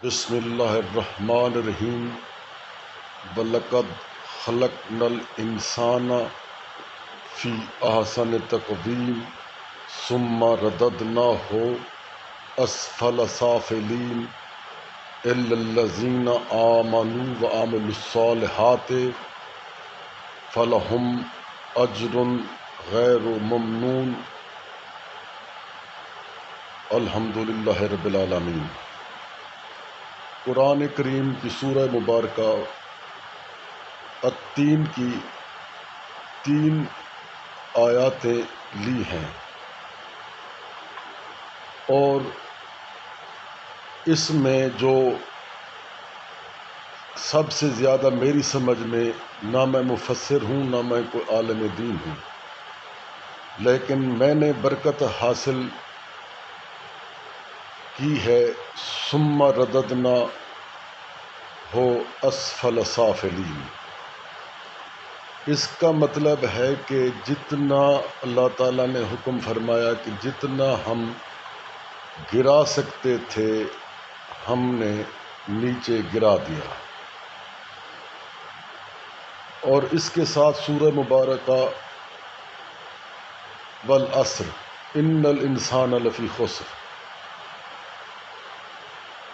بسم اللہ الرحمن الرحیم وَلَقَدْ خَلَقْنَا الْإِنسَانَ فِي أَحْسَنِ تَقْوِيمٍ ثُمَّ رَدَدْنَاهُ أَسْفَلَ سَافِلِينَ إِلَّا الَّذِينَ آمَنُوا وَعَمِلُوا الصَّالِحَاتِ فَلَهُمْ أَجْرٌ غَيْرُ مَمْنُونٍ الحمدللہ رب العالمین۔ قرآن کریم کی سورہ مبارکہ التین کی 3 آیاتیں لی ہیں، اور اس میں جو سب سے زیادہ میری سمجھ میں، نہ میں مفسر ہوں نہ میں کوئی عالم دین ہوں، لیکن میں نے برکت حاصل کی ہے ثم رددناہ اسفل سافلین۔ اس کا مطلب ہے کہ جتنا اللہ تعالیٰ نے حکم فرمایا کہ جتنا ہم گرا سکتے تھے ہم نے نیچے گرا دیا، اور اس کے ساتھ سورہ مبارکہ والعصر ان الانسان لفی خسر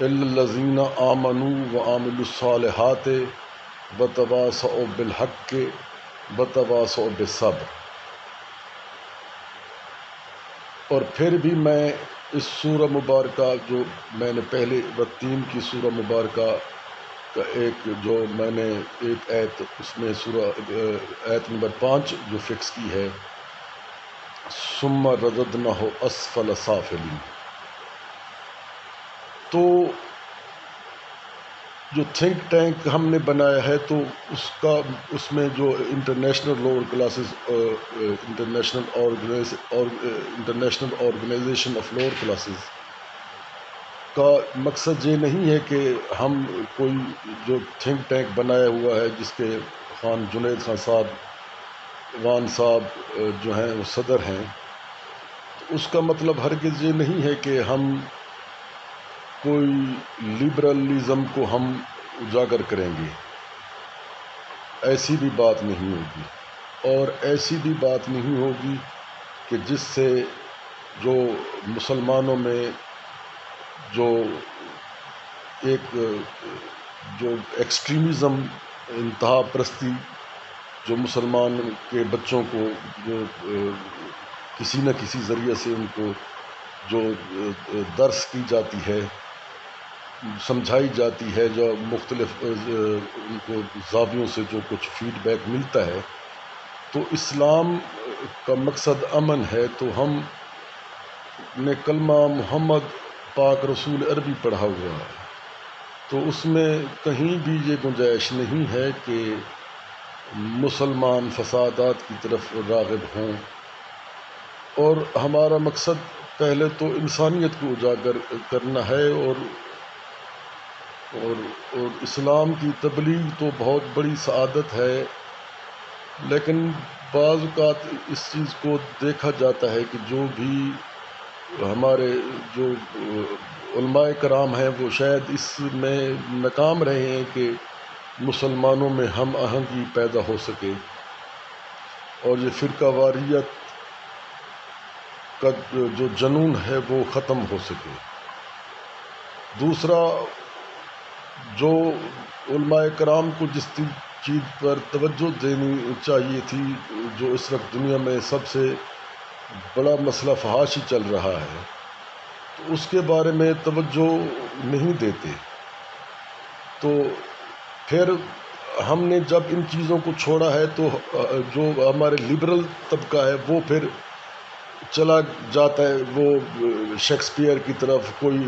الا الذین آمنوا وعملوا الصالحات وتواصوا بالحق وتواصوا بالصبر۔ اور پھر بھی میں اس سورہ مبارکہ جو میں نے پہلے والتین کی سورہ مبارکہ کا ایک جو میں نے ایک آیت اس میں سورہ آیت نمبر 5 جو فکس کی ہے، ثم رددناہ اسفل سافلین، تو جو تھنک ٹینک ہم نے بنایا ہے تو اس میں جو international organisation of lower classes کا مقصد یہ نہیں ہے کہ ہم کوئی جو تھنک ٹینک بنایا ہوا ہے جس کے خان جنید خان صاحب وان صاحب جو ہیں وہ صدر ہیں، اس کا مطلب ہرگز یہ نہیں ہے کہ ہم کوئی لبرلزم کو ہم اجاگر کریں گے، ایسی بھی بات نہیں ہوگی، اور ایسی بھی بات نہیں ہوگی کہ جس سے جو مسلمانوں میں جو ایک جو ایکسٹریمزم، انتہا پرستی جو مسلمان کے بچوں کو جو کسی نہ کسی ذریعے سے ان کو جو درس کی جاتی ہے، سمجھائی جاتی ہے، جو مختلف ان کو زاویوں سے جو کچھ فیڈ بیک ملتا ہے، تو اسلام کا مقصد امن ہے، تو ہم نے کلمہ محمد پاک رسول عربی پڑھا ہوا ہے، تو اس میں کہیں بھی یہ گنجائش نہیں ہے کہ مسلمان فسادات کی طرف راغب ہوں، اور ہمارا مقصد پہلے تو انسانیت کو اجاگر کرنا ہے، اور اسلام کی تبلیغ تو بہت بڑی سعادت ہے، لیکن بعض اوقات اس چیز کو دیکھا جاتا ہے کہ جو بھی ہمارے جو علماء کرام ہیں وہ شاید اس میں ناکام رہے ہیں کہ مسلمانوں میں ہم آہنگی پیدا ہو سکے، اور یہ فرقہ واریت کا جو جنون ہے وہ ختم ہو سکے۔ دوسرا، جو علماء کرام کو جس چیز پر توجہ دینی چاہیے تھی، جو اس وقت دنیا میں سب سے بڑا مسئلہ فحاشی چل رہا ہے، تو اس کے بارے میں توجہ نہیں دیتے، تو پھر ہم نے جب ان چیزوں کو چھوڑا ہے تو جو ہمارے لبرل طبقہ ہے وہ پھر چلا جاتا ہے، وہ شیکسپیئر کی طرف کوئی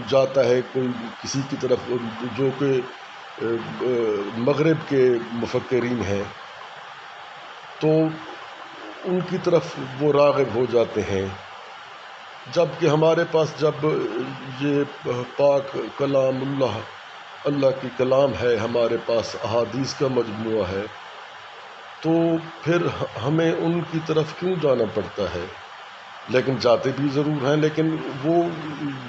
جاتا ہے، کوئی کسی کی طرف جو کہ مغرب کے مفکرین ہیں، تو ان کی طرف وہ راغب ہو جاتے ہیں، جبکہ ہمارے پاس جب یہ پاک کلام اللہ کی کلام ہے، ہمارے پاس احادیث کا مجموعہ ہے، تو پھر ہمیں ان کی طرف کیوں جانا پڑتا ہے؟ لیکن جاتے بھی ضرور ہیں، لیکن وہ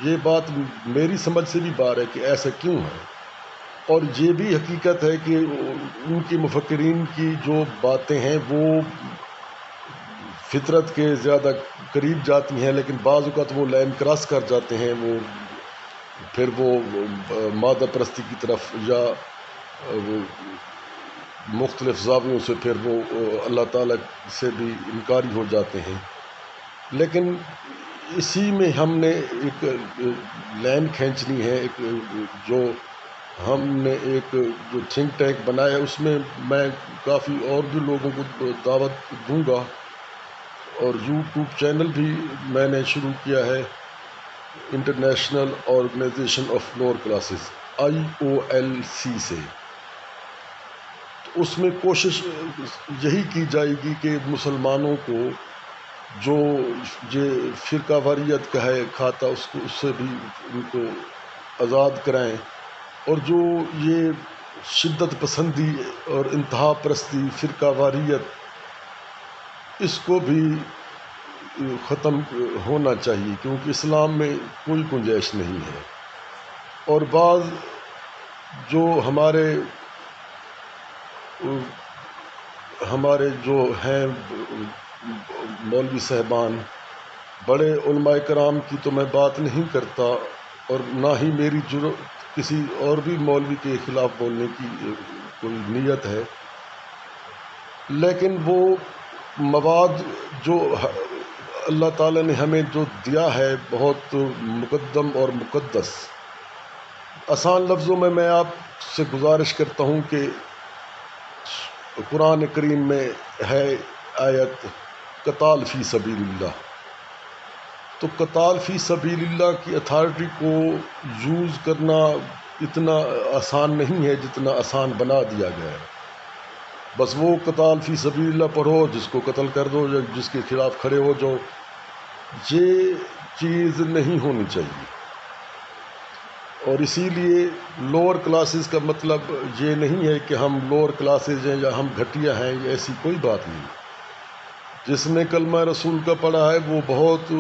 یہ بات میری سمجھ سے بھی باہر ہے کہ ایسا کیوں ہے، اور یہ بھی حقیقت ہے کہ ان کی مفکرین کی جو باتیں ہیں وہ فطرت کے زیادہ قریب جاتی ہیں، لیکن بعض اوقات وہ لائن کراس کر جاتے ہیں، وہ پھر وہ مادہ پرستی کی طرف یا مختلف زاویوں سے پھر وہ اللہ تعالیٰ سے بھی انکاری ہو جاتے ہیں۔ لیکن اسی میں ہم نے ایک لائن کھینچنی ہے، ایک جو ہم نے ایک جو تھنک ٹینک بنایا ہے، اس میں میں کافی اور بھی لوگوں کو دعوت دوں گا، اور یوٹیوب چینل بھی میں نے شروع کیا ہے، international organisation of lower classes IOLC سے۔ تو اس میں کوشش یہی کی جائے گی کہ مسلمانوں کو جو یہ فرقہ واریت کا ہے کھاتا، اس سے بھی ان کو آزاد کرائیں، اور جو یہ شدت پسندی اور انتہا پرستی فرقہ واریت، اس کو بھی ختم ہونا چاہیے، کیونکہ اسلام میں کوئی گنجائش نہیں ہے۔ اور بعض جو ہمارے جو ہیں مولوی صاحبان، بڑے علماء کرام کی تو میں بات نہیں کرتا، اور نہ ہی میری کسی اور بھی مولوی کے خلاف بولنے کی کوئی نیت ہے، لیکن وہ مواد جو اللہ تعالیٰ نے ہمیں جو دیا ہے بہت مقدم اور مقدس، آسان لفظوں میں آپ سے گزارش کرتا ہوں کہ قرآن کریم میں ہے آیت قتال فی سبیل اللہ، تو قتال فی سبیل اللہ کی اتھارٹی کو یوز کرنا اتنا آسان نہیں ہے جتنا آسان بنا دیا گیا ہے۔ بس وہ قتال فی سبیل اللہ پڑھو، جس کو قتل کر دو یا جس کے خلاف کھڑے ہو جاؤ، یہ چیز نہیں ہونی چاہیے۔ اور اسی لیے لوور کلاسز کا مطلب یہ نہیں ہے کہ ہم لوور کلاسز ہیں یا ہم گھٹیا ہیں، یہ ایسی کوئی بات نہیں۔ جس نے کلمہ رسول کا پڑھا ہے وہ بہت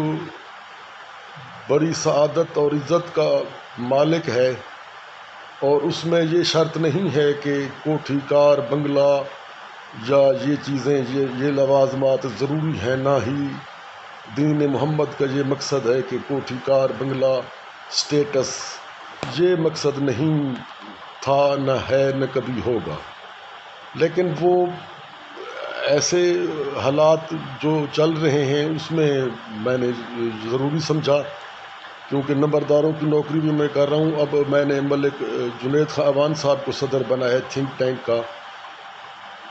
بڑی سعادت اور عزت کا مالک ہے، اور اس میں یہ شرط نہیں ہے کہ کوٹھی کار بنگلہ یا یہ چیزیں یہ لوازمات ضروری ہیں، نہ ہی دین محمد کا یہ مقصد ہے کہ کوٹھی کار بنگلہ سٹیٹس، یہ مقصد نہیں تھا، نہ ہے، نہ کبھی ہوگا۔ لیکن وہ ایسے حالات جو چل رہے ہیں اس میں میں نے ضروری سمجھا، کیونکہ نمبرداروں کی نوکری بھی میں کر رہا ہوں، اب میں نے ملک جنید خان صاحب کو صدر بنایا ہے تھنک ٹینک کا،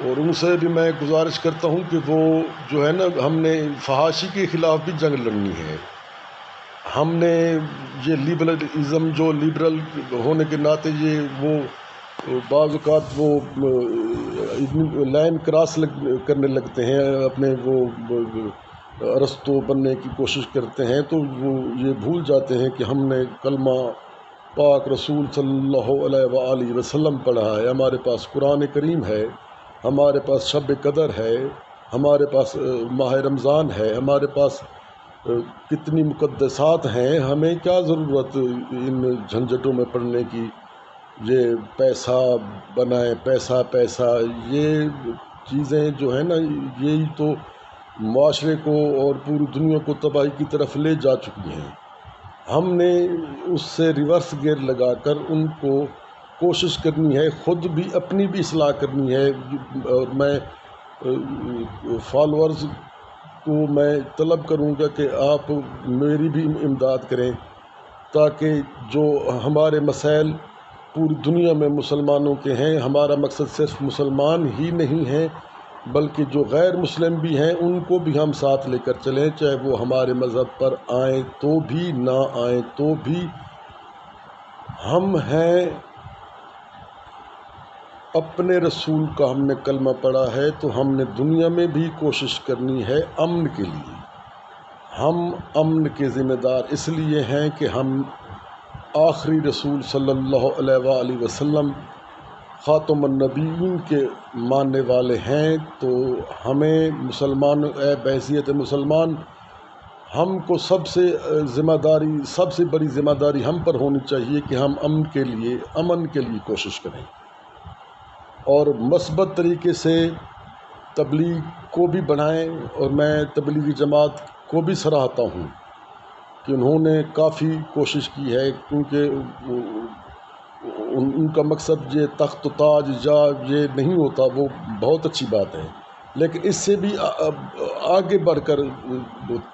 اور ان سے بھی میں گزارش کرتا ہوں کہ وہ جو ہے نا، ہم نے فحاشی کے خلاف بھی جنگ لڑنی ہے۔ ہم نے یہ لیبرلزم، جو لیبرل ہونے کے ناطے یہ وہ بعض اوقات وہ لائن کراس کرنے لگتے ہیں، اپنے وہ ارسطو بننے کی کوشش کرتے ہیں، تو وہ یہ بھول جاتے ہیں کہ ہم نے کلمہ پاک رسول صلی اللہ علیہ وآلہ وسلم پڑھا ہے، ہمارے پاس قرآن کریم ہے، ہمارے پاس شب قدر ہے، ہمارے پاس ماہ رمضان ہے، ہمارے پاس کتنی مقدسات ہیں، ہمیں کیا ضرورت ان جھنجھٹوں میں پڑنے کی، یہ پیسہ بنائیں، پیسہ یہ چیزیں جو ہیں نا، یہی تو معاشرے کو اور پوری دنیا کو تباہی کی طرف لے جا چکی ہیں۔ ہم نے اس سے ریورس گیئر لگا کر ان کو کوشش کرنی ہے، خود بھی اپنی بھی اصلاح کرنی ہے، اور میں فالورز کو میں طلب کروں گا کہ آپ میری بھی امداد کریں، تاکہ جو ہمارے مسائل پوری دنیا میں مسلمانوں کے ہیں، ہمارا مقصد صرف مسلمان ہی نہیں ہیں بلکہ جو غیر مسلم بھی ہیں ان کو بھی ہم ساتھ لے کر چلیں، چاہے وہ ہمارے مذہب پر آئیں تو بھی، نہ آئیں تو بھی۔ ہم ہیں اپنے رسول کا، ہم نے کلمہ پڑھا ہے، تو ہم نے دنیا میں بھی کوشش کرنی ہے امن کے لیے۔ ہم امن کے ذمہ دار اس لیے ہیں کہ ہم آخری رسول صلی اللہ علیہ وآلہ وسلم خاتم النبیین کے ماننے والے ہیں، تو ہمیں مسلمان بحیثیت مسلمان ہم کو سب سے بڑی ذمہ داری ہم پر ہونی چاہیے کہ ہم امن کے لیے کوشش کریں، اور مثبت طریقے سے تبلیغ کو بھی بڑھائیں۔ اور میں تبلیغی جماعت کو بھی سراہتا ہوں کہ انہوں نے کافی کوشش کی ہے، کیونکہ ان کا مقصد یہ تخت و تاج یہ نہیں ہوتا، وہ بہت اچھی بات ہے، لیکن اس سے بھی آگے بڑھ کر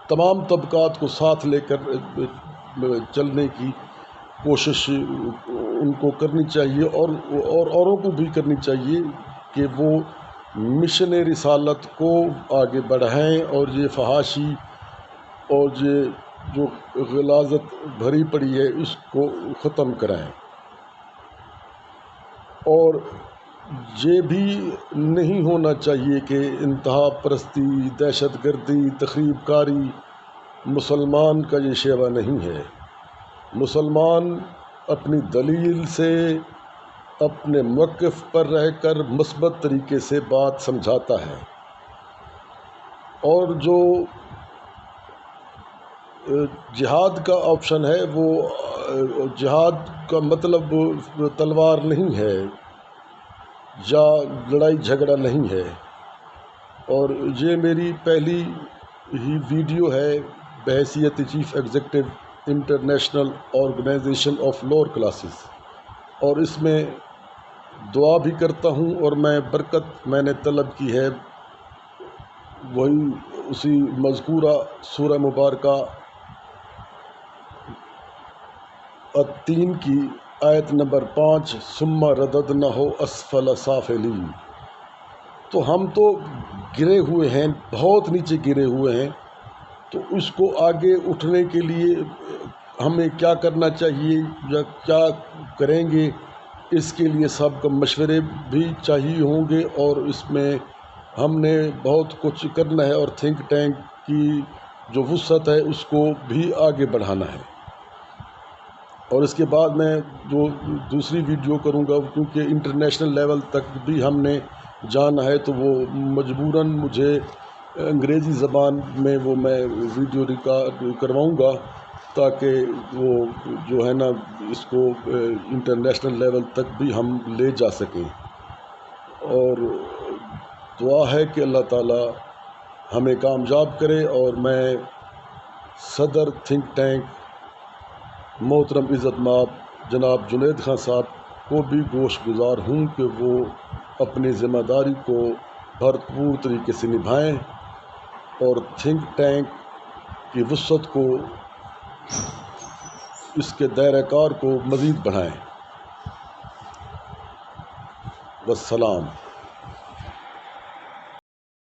تمام طبقات کو ساتھ لے کر چلنے کی کوشش ان کو کرنی چاہیے، اور اوروں کو بھی کرنی چاہیے کہ وہ مشن رسالت کو آگے بڑھائیں، اور یہ فحاشی اور یہ جو غلاظت بھری پڑی ہے اس کو ختم کرائیں۔ اور یہ بھی نہیں ہونا چاہیے کہ انتہا پرستی، دہشت گردی، تخریب کاری مسلمان کا یہ شیوہ نہیں ہے۔ مسلمان اپنی دلیل سے، اپنے موقف پر رہ کر مثبت طریقے سے بات سمجھاتا ہے، اور جو جہاد کا آپشن ہے، وہ جہاد کا مطلب تلوار نہیں ہے یا لڑائی جھگڑا نہیں ہے۔ اور یہ میری پہلی ہی ویڈیو ہے بحیثیت chief executive international organisation of lower classes, اور اس میں دعا بھی کرتا ہوں، اور برکت میں نے طلب کی ہے وہی اسی مذکورہ سورہ مبارکہ 3 کی آیت نمبر 5 ثم رددنہ اسفل سافلین۔ تو ہم تو گرے ہوئے ہیں، بہت نیچے گرے ہوئے ہیں، تو اس کو آگے اٹھنے کے لیے ہمیں کیا کرنا چاہیے یا کیا کریں گے، اس کے لیے سب کا مشورے بھی چاہیے ہوں گے، اور اس میں ہم نے بہت کچھ کرنا ہے، اور تھنک ٹینک کی جو وسعت ہے اس کو بھی آگے بڑھانا ہے۔ اور اس کے بعد میں جو دوسری ویڈیو کروں گا، کیونکہ انٹرنیشنل لیول تک بھی ہم نے جانا ہے، تو وہ مجبوراً مجھے انگریزی زبان میں میں ویڈیو ریکارڈ کرواؤں گا، تاکہ وہ جو ہے نا اس کو انٹرنیشنل لیول تک بھی ہم لے جا سکیں۔ اور دعا ہے کہ اللہ تعالیٰ ہمیں کامیاب کرے، اور میں صدر تھنک ٹینک محترم عزت مآب جناب جنید خان صاحب کو بھی گوش گزار ہوں کہ وہ اپنی ذمہ داری کو بھرپور طریقے سے نبھائیں، اور تھنک ٹینک کی وسعت کو، اس کے دائرہ کار کو مزید بڑھائیں۔ والسلام۔